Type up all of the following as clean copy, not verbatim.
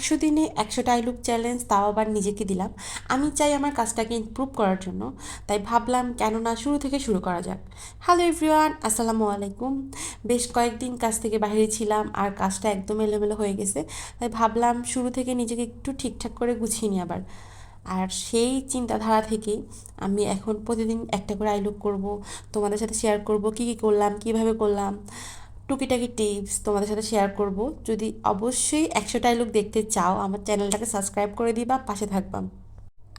100 দিনে 100টা I look challenge, তাও আবার নিজেকে দিলাম। আমি চাই আমার কাজটাকে ইমপ্রুভ করার জন্য, তাই ভাবলাম কেন না শুরু থেকে শুরু করা যাক। হ্যালো এভরিওয়ান, আসসালামু আলাইকুম। বেশ কয়েকদিন কাজ থেকে বাইরে ছিলাম আর কাজটা একদম এলোমেলো হয়ে গেছে, তাই ভাবলাম শুরু থেকে নিজেকে একটু ঠিকঠাক করে গুছিয়ে নিই আবার। আর সেই চিন্তাধারা থেকেই আমি এখন প্রতিদিন একটা করে আই লুক করবো, তোমাদের সাথে শেয়ার করব কী কী করলাম, কীভাবে করলাম, টুকিটাকি টিপস তোমাদের সাথে শেয়ার করব। যদি অবশ্যই 100টা লুক দেখতে চাও, আমার চ্যানেলটাকে সাবস্ক্রাইব করে দিবা, পাশে থাকবা।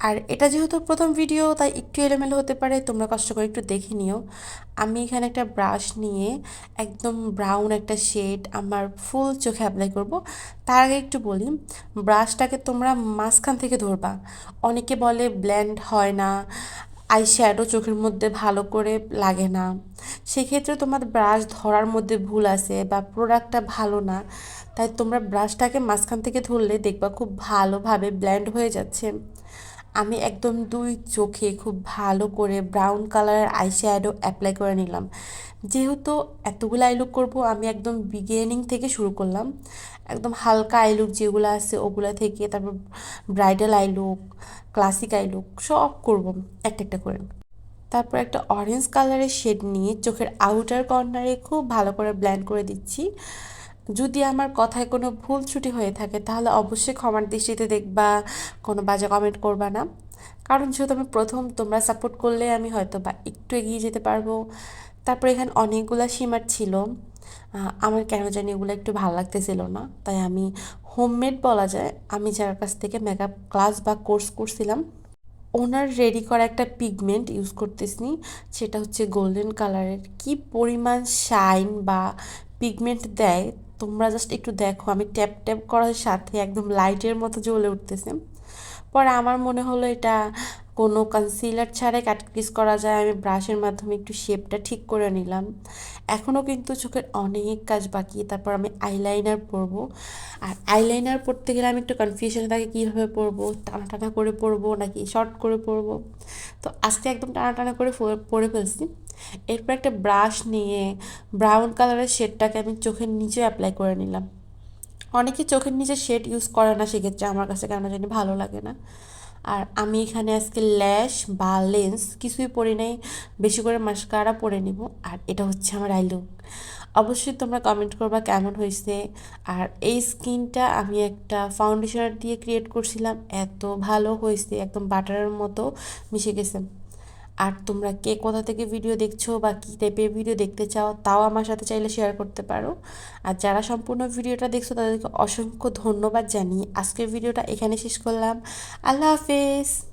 আর এটা যেহেতু প্রথম ভিডিও, তাই একটু এলোমেলো হতে পারে, তোমরা কষ্ট করে একটু দেখে নিও। আমি এখানে একটা ব্রাশ নিয়ে একদম ব্রাউন একটা শেড আমার ফুল চোখে অ্যাপ্লাই করব। তার আগে একটু বলি, ব্রাশটাকে তোমরা মাঝখান থেকে ধরবা। অনেকে বলে ব্লেন্ড হয় না, আই শ্যাডো চোখের মধ্যে ভালো করে লাগে না। সেক্ষেত্রে তোমার ব্রাশ ধরার মধ্যে ভুল আছে বা প্রোডাক্টটা ভালো না, তাই তোমরা ব্রাশটাকে মাঝখান থেকে ধরলে দেখবা খুব ভালোভাবে ব্লেন্ড হয়ে যাচ্ছে। আমি একদম দুই চোখে খুব ভালো করে ব্রাউন কালারের আই শ্যাডো অ্যাপ্লাই করে নিলাম। যেহেতু এতগুলো আই লুক করবো, আমি একদম বিগিনিং থেকে শুরু করলাম। একদম হালকা আই লুক যেগুলো আছে ওগুলো থেকে, তারপর bridal I look, classic I look সব করবো একটা একটা করে। তারপর একটা অরেঞ্জ কালারের শেড নিয়ে চোখের আউটার কর্নারে খুব ভালো করে ব্লেন্ড করে দিচ্ছি। যদি আমার কথায় কোনো ভুল ত্রুটি হয়ে থাকে তাহলে অবশ্যই ক্ষমার দৃষ্টিতে দেখবা, কোনো বাজে কমেন্ট করবা না। কারণ যেহেতু আমি প্রথম, তোমরা সাপোর্ট করলে আমি হয়তো বা একটু এগিয়ে যেতে পারবো। তারপর এখানে অনেকগুলো শিমার ছিল, আমার কেন জানি এগুলো একটু ভালো লাগতেছিল না, তাই আমি হোমমেড বলা যায়, আমি যার কাছ থেকে মেকআপ ক্লাস বা কোর্স করছিলাম ওনার রেডি করা একটা পিগমেন্ট ইউজ করতেছি। সেটা হচ্ছে গোল্ডেন কালারের। কি পরিমাণ শাইন বা পিগমেন্ট দেয় তোমরা জাস্ট একটু দেখো। আমি ট্যাপ ট্যাপ করার সাথে একদম লাইটের মতো জ্বলে উঠতেছে। পরে আমার মনে হলো এটা কোনো কনসিলার ছাড়াই কাটক্রিজ করা যায়, আমি ব্রাশের মাধ্যমে একটু শেপটা ঠিক করে নিলাম। এখনও কিন্তু চোখের অনেক কাজ বাকি। তারপর আমি আইলাইনার পরবো। আর আইলাইনার পরতে গেলে আমি একটু কনফিউশনে থাকি কীভাবে পরবো, টানা টানা করে পরবো নাকি শর্ট করে পরবো। তো আজকে একদম টানা টানা করে পরে ফেলছি। এরপর একটা ব্রাশ নিয়ে ব্রাউন কালারের শেডটাকে আমি চোখের নিচে অ্যাপ্লাই করে নিলাম। অনেকে চোখের নিচে শেড ইউজ করে না, সেক্ষেত্রে আমার কাছে কেন জানি ভালো লাগে না। আর আমি এখানে আজকে ল্যাশ বা লেন্স কিছুই পরি নাই, বেশি করে মাস্কারা পরে নিব। আর এটা হচ্ছে আমার আই লুক। অবশ্যই তোমরা কমেন্ট করবা কেমন হয়েছে। আর এই স্কিনটা আমি একটা ফাউন্ডেশনার দিয়ে ক্রিয়েট করছিলাম, এত ভালো হয়েছে, একদম বাটারের মতো মিশে গেছে। আর তোমরা কে কোথা থেকে ভিডিও দেখছো বা কী টাইপের ভিডিও দেখতে চাও তাও আমার সাথে চাইলে শেয়ার করতে পারো। আর যারা সম্পূর্ণ ভিডিওটা দেখছো তাদেরকে অসংখ্য ধন্যবাদ জানিয়ে আজকের ভিডিওটা এখানে শেষ করলাম। আল্লাহ হাফেজ।